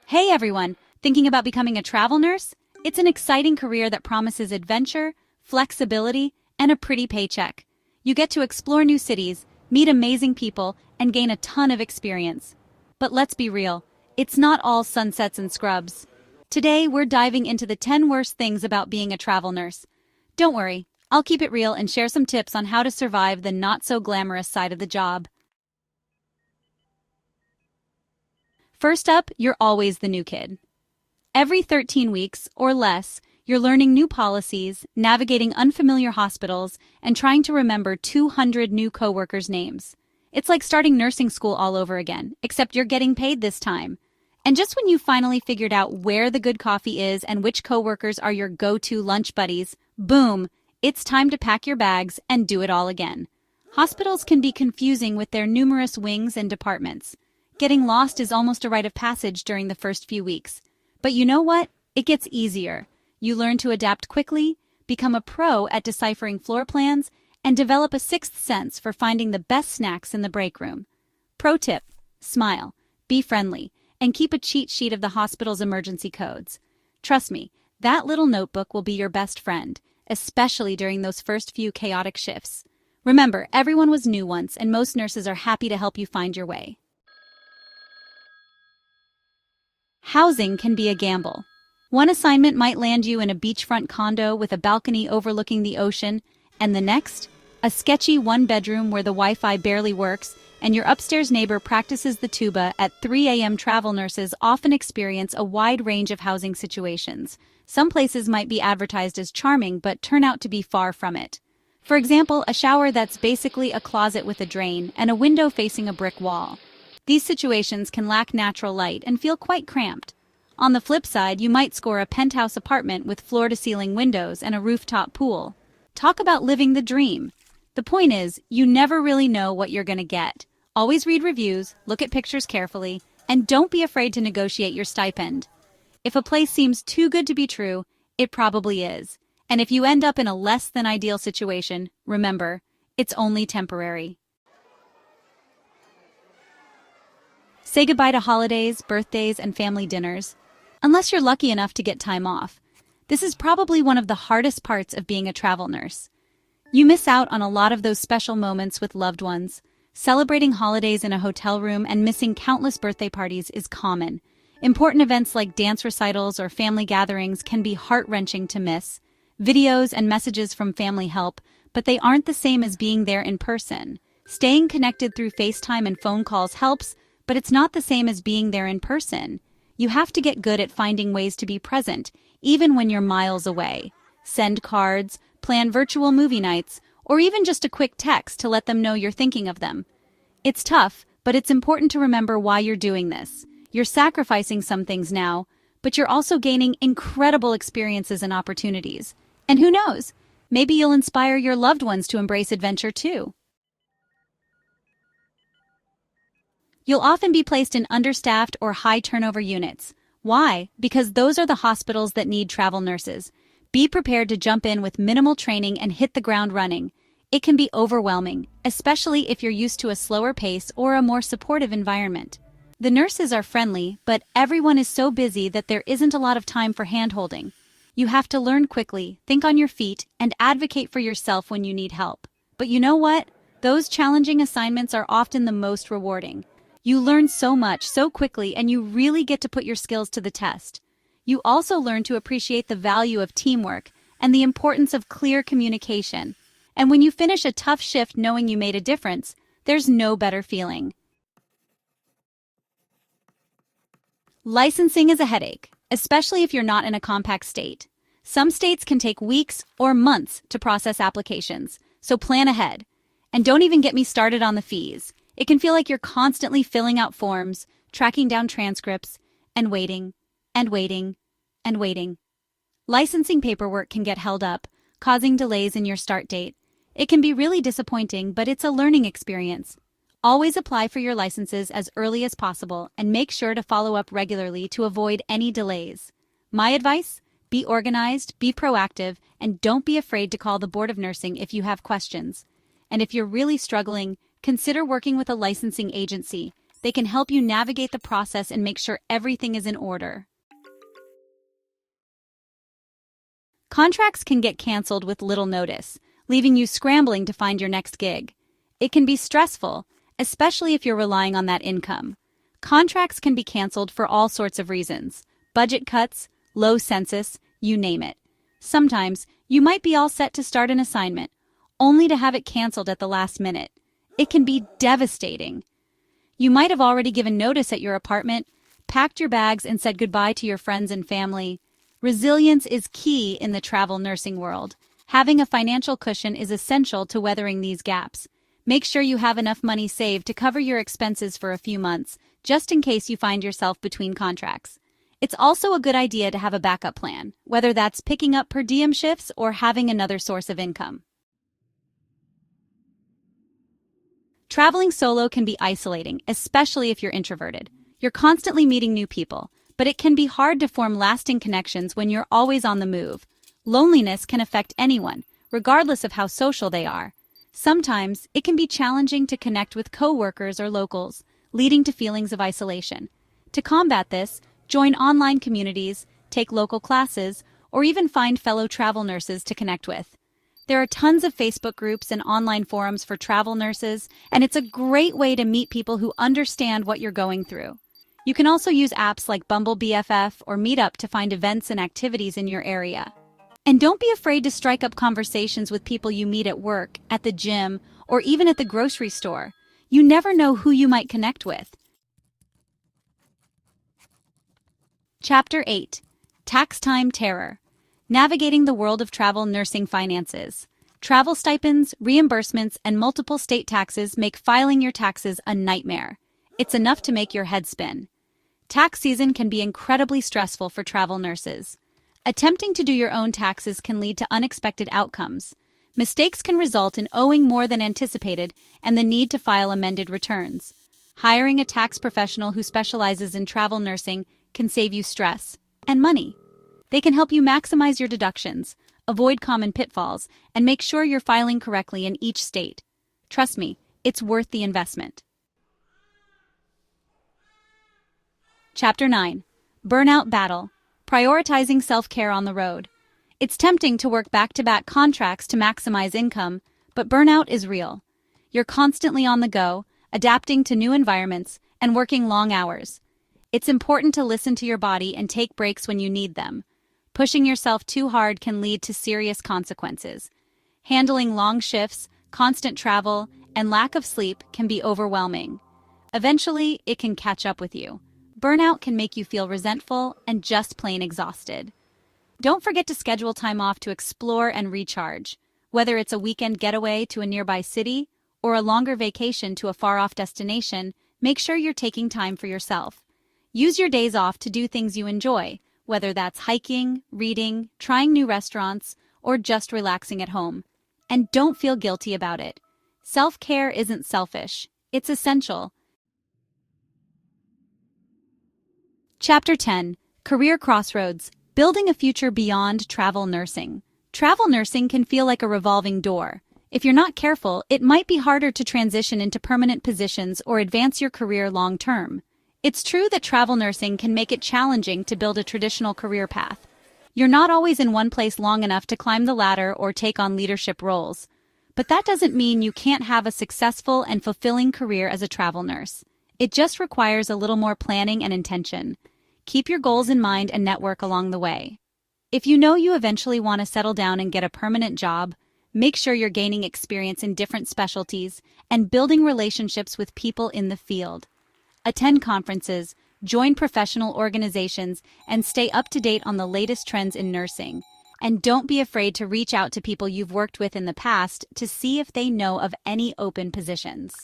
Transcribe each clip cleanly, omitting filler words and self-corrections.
Hey everyone, thinking about becoming a travel nurse? It's an exciting career that promises adventure, flexibility, and a pretty paycheck. You get to explore new cities, meet amazing people, and gain a ton of experience. But let's be real, it's not all sunsets and scrubs. Today, we're diving into the 10 worst things about being a travel nurse. Don't worry, I'll keep it real and share some tips on how to survive the not-so-glamorous side of the job. First up, you're always the new kid. Every 13 weeks, or less, you're learning new policies, navigating unfamiliar hospitals, and trying to remember 200 new coworkers' names. It's like starting nursing school all over again, except you're getting paid this time. And just when you finally figured out where the good coffee is and which coworkers are your go-to lunch buddies, boom, it's time to pack your bags and do it all again. Hospitals can be confusing with their numerous wings and departments. Getting lost is almost a rite of passage during the first few weeks. But you know what? It gets easier. You learn to adapt quickly, become a pro at deciphering floor plans, and develop a sixth sense for finding the best snacks in the break room. Pro tip: smile, be friendly, and keep a cheat sheet of the hospital's emergency codes. Trust me, that little notebook will be your best friend, especially during those first few chaotic shifts. Remember, everyone was new once, and most nurses are happy to help you find your way. Housing can be a gamble. One assignment might land you in a beachfront condo with a balcony overlooking the ocean, and the next, a sketchy one-bedroom where the Wi-Fi barely works and your upstairs neighbor practices the tuba at 3 a.m. Travel nurses often experience a wide range of housing situations. Some places might be advertised as charming but turn out to be far from it. For example, a shower that's basically a closet with a drain and a window facing a brick wall. These situations can lack natural light and feel quite cramped. On the flip side, you might score a penthouse apartment with floor-to-ceiling windows and a rooftop pool. Talk about living the dream. The point is, you never really know what you're going to get. Always read reviews, look at pictures carefully, and don't be afraid to negotiate your stipend. If a place seems too good to be true, it probably is. And if you end up in a less-than-ideal situation, remember, it's only temporary. Say goodbye to holidays, birthdays, and family dinners, unless you're lucky enough to get time off. This is probably one of the hardest parts of being a travel nurse. You miss out on a lot of those special moments with loved ones. Celebrating holidays in a hotel room and missing countless birthday parties is common. Important events like dance recitals or family gatherings can be heart-wrenching to miss. Videos and messages from family help, but they aren't the same as being there in person. Staying connected through FaceTime and phone calls helps, but it's not the same as being there in person. You have to get good at finding ways to be present, even when you're miles away. Send cards, plan virtual movie nights, or even just a quick text to let them know you're thinking of them. It's tough, but it's important to remember why you're doing this. You're sacrificing some things now, but you're also gaining incredible experiences and opportunities. And who knows, maybe you'll inspire your loved ones to embrace adventure too. You'll often be placed in understaffed or high-turnover units. Why? Because those are the hospitals that need travel nurses. Be prepared to jump in with minimal training and hit the ground running. It can be overwhelming, especially if you're used to a slower pace or a more supportive environment. The nurses are friendly, but everyone is so busy that there isn't a lot of time for hand-holding. You have to learn quickly, think on your feet, and advocate for yourself when you need help. But you know what? Those challenging assignments are often the most rewarding. You learn so much so quickly, and you really get to put your skills to the test. You also learn to appreciate the value of teamwork and the importance of clear communication. And when you finish a tough shift knowing you made a difference, there's no better feeling. Licensing is a headache, especially if you're not in a compact state. Some states can take weeks or months to process applications, so plan ahead. And don't even get me started on the fees. It can feel like you're constantly filling out forms, tracking down transcripts, and waiting, and waiting, and waiting. Licensing paperwork can get held up, causing delays in your start date. It can be really disappointing, but it's a learning experience. Always apply for your licenses as early as possible and make sure to follow up regularly to avoid any delays. My advice? Be organized, be proactive, and don't be afraid to call the Board of Nursing if you have questions. And if you're really struggling, consider working with a licensing agency. They can help you navigate the process and make sure everything is in order. Contracts can get canceled with little notice, leaving you scrambling to find your next gig. It can be stressful, especially if you're relying on that income. Contracts can be canceled for all sorts of reasons: budget cuts, low census, you name it. Sometimes, you might be all set to start an assignment, only to have it canceled at the last minute. It can be devastating. You might have already given notice at your apartment, packed your bags, and said goodbye to your friends and family. Resilience is key in the travel nursing world. Having a financial cushion is essential to weathering these gaps. Make sure you have enough money saved to cover your expenses for a few months, just in case you find yourself between contracts. It's also a good idea to have a backup plan, whether that's picking up per diem shifts or having another source of income. Traveling solo can be isolating, especially if you're introverted. You're constantly meeting new people, but it can be hard to form lasting connections when you're always on the move. Loneliness can affect anyone, regardless of how social they are. Sometimes, it can be challenging to connect with coworkers or locals, leading to feelings of isolation. To combat this, join online communities, take local classes, or even find fellow travel nurses to connect with. There are tons of Facebook groups and online forums for travel nurses, and it's a great way to meet people who understand what you're going through. You can also use apps like Bumble BFF or Meetup to find events and activities in your area. And don't be afraid to strike up conversations with people you meet at work, at the gym, or even at the grocery store. You never know who you might connect with. Chapter 8. Tax Time Terror. Navigating the world of travel nursing finances. Travel stipends, reimbursements, and multiple state taxes make filing your taxes a nightmare. It's enough to make your head spin. Tax season can be incredibly stressful for travel nurses. Attempting to do your own taxes can lead to unexpected outcomes. Mistakes can result in owing more than anticipated and the need to file amended returns. Hiring a tax professional who specializes in travel nursing can save you stress and money. They can help you maximize your deductions, avoid common pitfalls, and make sure you're filing correctly in each state. Trust me, it's worth the investment. Chapter 9. Burnout Battle. Prioritizing self-care on the road. It's tempting to work back-to-back contracts to maximize income, but burnout is real. You're constantly on the go, adapting to new environments, and working long hours. It's important to listen to your body and take breaks when you need them. Pushing yourself too hard can lead to serious consequences. Handling long shifts, constant travel, and lack of sleep can be overwhelming. Eventually, it can catch up with you. Burnout can make you feel resentful and just plain exhausted. Don't forget to schedule time off to explore and recharge. Whether it's a weekend getaway to a nearby city or a longer vacation to a far-off destination, make sure you're taking time for yourself. Use your days off to do things you enjoy, whether that's hiking, reading, trying new restaurants, or just relaxing at home. And don't feel guilty about it. Self-care isn't selfish. It's essential. Chapter 10. Career Crossroads. Building a future beyond travel nursing. Travel nursing can feel like a revolving door. If you're not careful, it might be harder to transition into permanent positions or advance your career long-term. It's true that travel nursing can make it challenging to build a traditional career path. You're not always in one place long enough to climb the ladder or take on leadership roles. But that doesn't mean you can't have a successful and fulfilling career as a travel nurse. It just requires a little more planning and intention. Keep your goals in mind and network along the way. If you know you eventually want to settle down and get a permanent job, make sure you're gaining experience in different specialties and building relationships with people in the field. Attend conferences, join professional organizations, and stay up to date on the latest trends in nursing. And don't be afraid to reach out to people you've worked with in the past to see if they know of any open positions.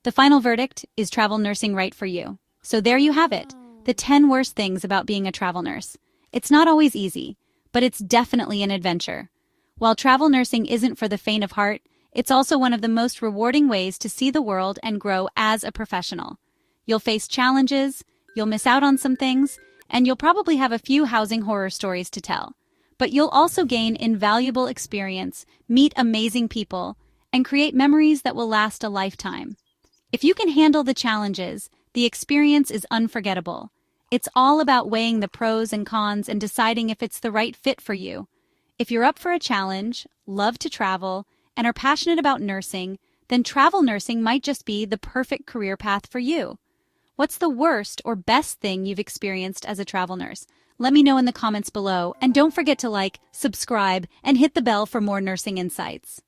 The final verdict is travel nursing right for you. So there you have it, the 10 worst things about being a travel nurse. It's not always easy, but it's definitely an adventure. While travel nursing isn't for the faint of heart, it's also one of the most rewarding ways to see the world and grow as a professional. You'll face challenges, you'll miss out on some things, and you'll probably have a few housing horror stories to tell. But you'll also gain invaluable experience, meet amazing people, and create memories that will last a lifetime. If you can handle the challenges, the experience is unforgettable. It's all about weighing the pros and cons and deciding if it's the right fit for you. If you're up for a challenge, love to travel, and are passionate about nursing, then travel nursing might just be the perfect career path for you. What's the worst or best thing you've experienced as a travel nurse? Let me know in the comments below, and don't forget to like, subscribe, and hit the bell for more nursing insights.